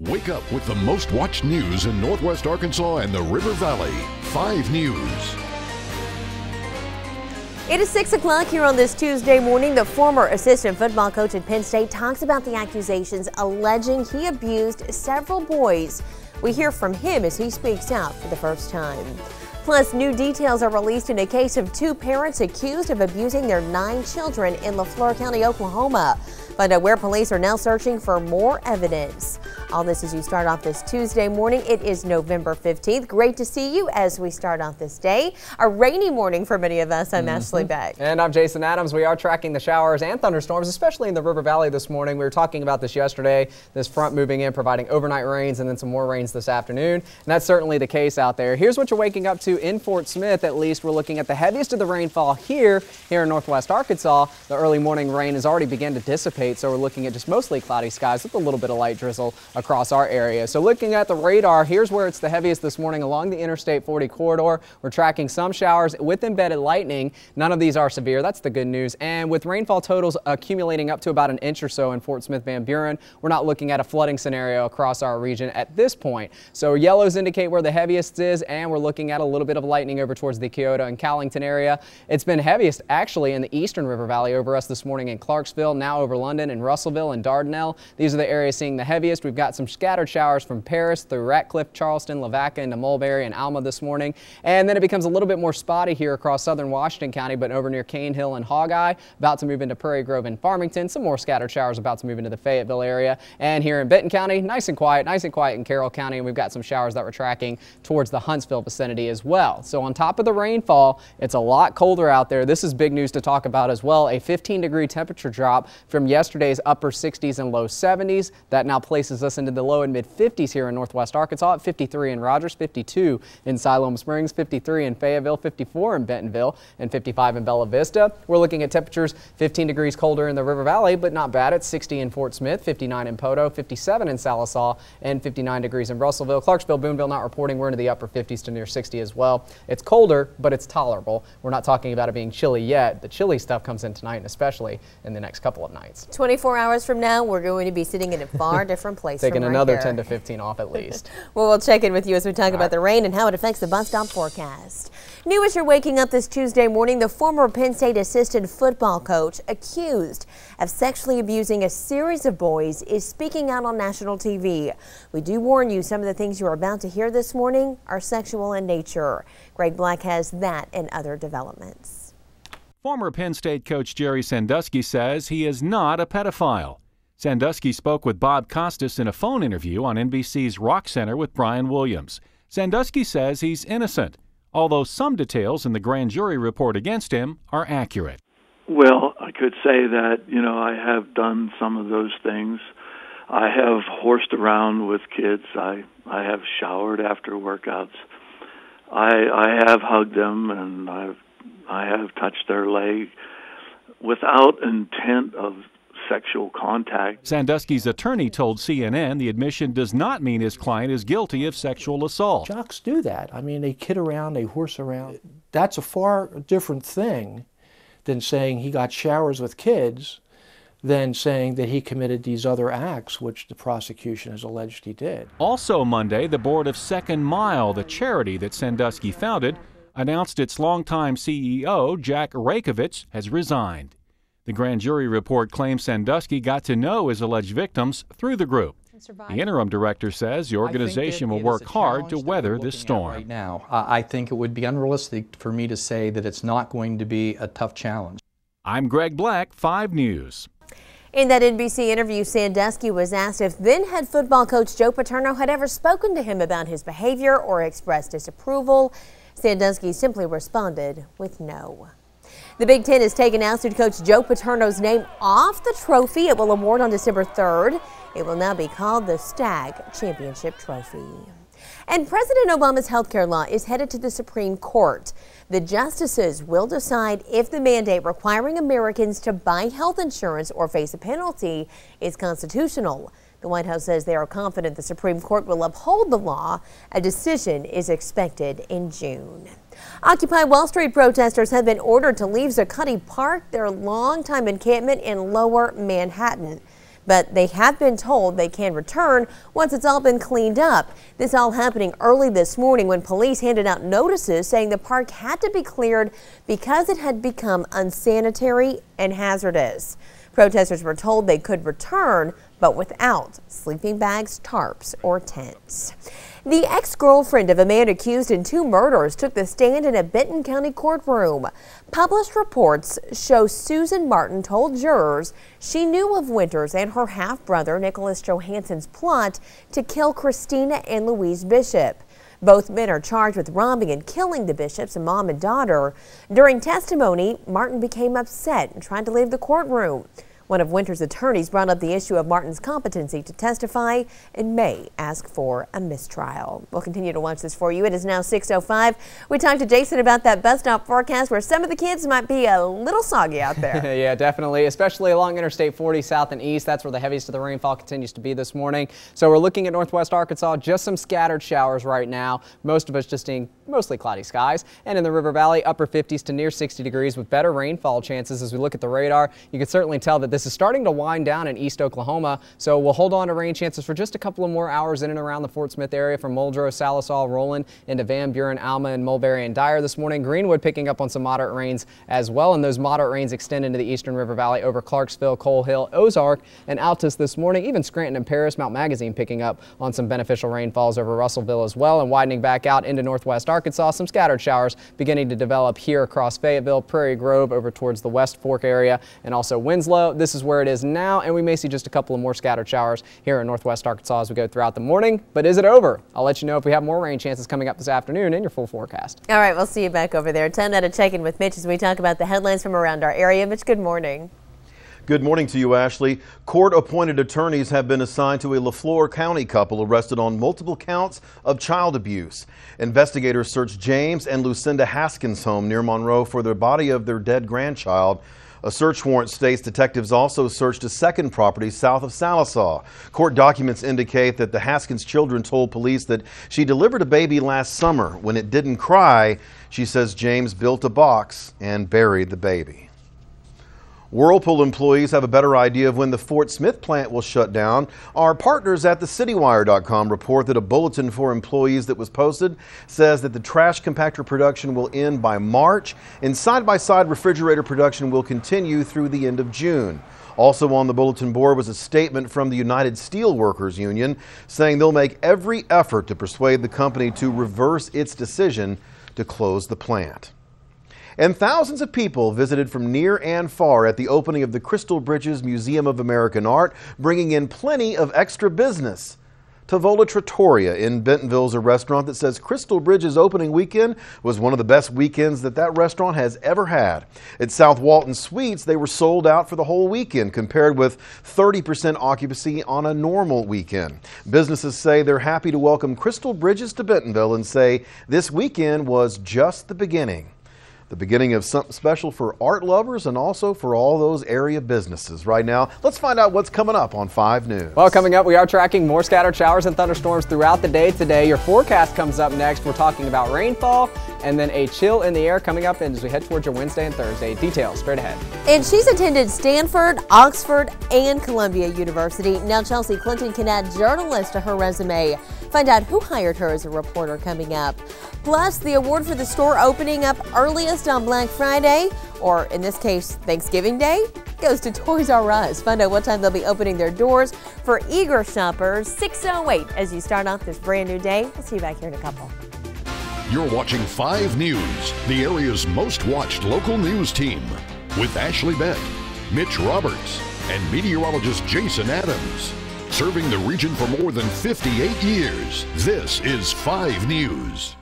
Wake up with the most watched news in Northwest Arkansas and the River Valley. 5 News. It is 6 o'clock here on this Tuesday morning. The former assistant football coach at Penn State talks about the accusations alleging he abused several boys. We hear from him as he speaks out for the first time. Plus, new details are released in a case of 2 parents accused of abusing their 9 children in LaFleur County, Oklahoma. Find out where police are now searching for more evidence. All this as you start off this Tuesday morning. It is November 15th. Great to see you as we start off this day. A rainy morning for many of us. I'm Ashley Beck. And I'm Jason Adams. We are tracking the showers and thunderstorms, especially in the River Valley this morning. We were talking about this yesterday, this front moving in, providing overnight rains and then some more rains this afternoon. And that's certainly the case out there. Here's what you're waking up to in Fort Smith. At least we're looking at the heaviest of the rainfall here in Northwest Arkansas. The early morning rain has already begun to dissipate, so we're looking at just mostly cloudy skies with a little bit of light drizzle across our area. So looking at the radar, here's where it's the heaviest this morning along the Interstate 40 corridor. We're tracking some showers with embedded lightning. None of these are severe. That's the good news. And with rainfall totals accumulating up to about an inch or so in Fort Smith Van Buren, we're not looking at a flooding scenario across our region at this point. So yellows indicate where the heaviest is, and we're looking at a little bit of lightning over towards the Kyoto and Callington area. It's been heaviest actually in the eastern River Valley over us this morning in Clarksville, now over London and Russellville and Dardanelle. These are the areas seeing the heaviest. We've got some scattered showers from Paris through Ratcliffe, Charleston, Lavaca into Mulberry and Alma this morning. And then it becomes a little bit more spotty here across southern Washington County, but over near Cane Hill and Hawkeye, about to move into Prairie Grove and Farmington. Some more scattered showers about to move into the Fayetteville area. And here in Benton County, nice and quiet in Carroll County. And we've got some showers that we're tracking towards the Huntsville vicinity as well. So on top of the rainfall, it's a lot colder out there. This is big news to talk about as well. A 15-degree temperature drop from yesterday's upper 60s and low 70s. That now places us into the low and mid 50s here in Northwest Arkansas at 53 in Rogers, 52 in Siloam Springs, 53 in Fayetteville, 54 in Bentonville, and 55 in Bella Vista. We're looking at temperatures 15 degrees colder in the River Valley, but not bad at 60 in Fort Smith, 59 in Poto, 57 in Sallisaw, and 59 degrees in Russellville. Clarksville, Boonville not reporting. We're into the upper 50s to near 60 as well. It's colder, but it's tolerable. We're not talking about it being chilly yet. The chilly stuff comes in tonight and especially in the next couple of nights. 24 hours from now, we're going to be sitting in a far different place. Taking from another right 10 to 15 off at least. Well, we'll check in with you as we talk about the rain and how it affects the bus stop forecast. New as you're waking up this Tuesday morning, the former Penn State assistant football coach accused of sexually abusing a series of boys is speaking out on national TV. We do warn you, some of the things you're about to hear this morning are sexual in nature. Greg Black has that and other developments. Former Penn State coach Jerry Sandusky says he is not a pedophile. Sandusky spoke with Bob Costas in a phone interview on NBC's Rock Center with Brian Williams. Sandusky says he's innocent, although some details in the grand jury report against him are accurate. Well, I could say that, I have done some of those things. I have horsed around with kids. I have showered after workouts. I have hugged them, and I have touched their leg without intent of sexual contact. Sandusky's attorney told CNN the admission does not mean his client is guilty of sexual assault. Jocks do that. I mean, they kid around, they horse around. That's a far different thing than saying he got showers with kids than saying that he committed these other acts, which the prosecution has alleged he did. Also Monday, the board of Second Mile, the charity that Sandusky founded, announced its longtime CEO, Jack Rakovich, has resigned. The grand jury report claims Sandusky got to know his alleged victims through the group. The interim director says the organization will work hard to weather this storm. Right now, I think it would be unrealistic for me to say that it's not going to be a tough challenge. I'm Greg Black, 5 News. In that NBC interview, Sandusky was asked if then head football coach Joe Paterno had ever spoken to him about his behavior or expressed disapproval. Sandusky simply responded with no. The Big Ten has taken altitude coach Joe Paterno's name off the trophy it will award on December 3rd. It will now be called the Stag Championship Trophy. And President Obama's health care law is headed to the Supreme Court. The justices will decide if the mandate requiring Americans to buy health insurance or face a penalty is constitutional. The White House says they are confident the Supreme Court will uphold the law. A decision is expected in June. Occupy Wall Street protesters have been ordered to leave Zuccotti Park, their longtime encampment in lower Manhattan. but they have been told they can return once it's all been cleaned up. This all happening early this morning when police handed out notices saying the park had to be cleared because it had become unsanitary and hazardous. Protesters were told they could return, but without sleeping bags, tarps, or tents. The ex-girlfriend of a man accused in 2 murders took the stand in a Benton County courtroom. Published reports show Susan Martin told jurors she knew of Winters and her half-brother Nicholas Johansson's plot to kill Christina and Louise Bishop. Both men are charged with robbing and killing the Bishops, a mom and daughter. During testimony, Martin became upset and tried to leave the courtroom. One of Winters' attorneys brought up the issue of Martin's competency to testify and may ask for a mistrial. We'll continue to watch this for you. It is now 6:05. We talked to Jason about that bus stop forecast where some of the kids might be a little soggy out there. Yeah, definitely, especially along Interstate 40 south and east. That's where the heaviest of the rainfall continues to be this morning. So we're looking at northwest Arkansas, just some scattered showers right now. Most of us just seeing mostly cloudy skies. And in the River Valley, upper 50s to near 60 degrees with better rainfall chances. As we look at the radar, you can certainly tell that this is starting to wind down in East Oklahoma, so we'll hold on to rain chances for just a couple of more hours in and around the Fort Smith area from Muldrow, Salisaw, Roland into Van Buren, Alma, and Mulberry and Dyer this morning. Greenwood picking up on some moderate rains as well, and those moderate rains extend into the eastern River Valley over Clarksville, Coal Hill, Ozark, and Altus this morning. Even Scranton and Paris, Mount Magazine picking up on some beneficial rainfalls over Russellville as well, and widening back out into northwest Arkansas. Some scattered showers beginning to develop here across Fayetteville, Prairie Grove over towards the West Fork area, and also Winslow. This is where it is now, and we may see just a couple of more scattered showers here in northwest Arkansas as we go throughout the morning. But is it over? I'll let you know if we have more rain chances coming up this afternoon in your full forecast. All right, we'll see you back over there. Time now to check in with Mitch as we talk about the headlines from around our area. Mitch, good morning. Good morning to you, Ashley. Court-appointed attorneys have been assigned to a LaFleur County couple arrested on multiple counts of child abuse. Investigators searched James and Lucinda Haskins' home near Monroe for the body of their dead grandchild. A search warrant states detectives also searched a second property south of Salisaw. Court documents indicate that the Haskins children told police that she delivered a baby last summer. When it didn't cry, she says James built a box and buried the baby. Whirlpool employees have a better idea of when the Fort Smith plant will shut down. Our partners at thecitywire.com report that a bulletin for employees that was posted says that the trash compactor production will end by March and side-by-side refrigerator production will continue through the end of June. Also on the bulletin board was a statement from the United Steelworkers Union saying they'll make every effort to persuade the company to reverse its decision to close the plant. And thousands of people visited from near and far at the opening of the Crystal Bridges Museum of American Art, bringing in plenty of extra business. Tavola Trattoria in Bentonville is a restaurant that says Crystal Bridges opening weekend was one of the best weekends that restaurant has ever had. At South Walton Suites, they were sold out for the whole weekend, compared with 30% occupancy on a normal weekend. Businesses say they're happy to welcome Crystal Bridges to Bentonville and say this weekend was just the beginning. The beginning of something special for art lovers and also for all those area businesses. Right now, let's find out what's coming up on 5 News. Well, coming up, we are tracking more scattered showers and thunderstorms throughout the day today. Your forecast comes up next. We're talking about rainfall and then a chill in the air coming up as we head towards your Wednesday and Thursday. Details straight ahead. And she's attended Stanford, Oxford, and Columbia University. Now Chelsea Clinton can add journalist to her resume. Find out who hired her as a reporter coming up. Plus, the award for the store opening up earliest on Black Friday, or in this case, Thanksgiving Day, goes to Toys R Us. Find out what time they'll be opening their doors for eager shoppers. 6:08 as you start off this brand new day. We'll see you back here in a couple. You're watching 5 News, the area's most watched local news team, with Ashley Beck, Mitch Roberts, and meteorologist Jason Adams. Serving the region for more than 58 years, this is 5 News.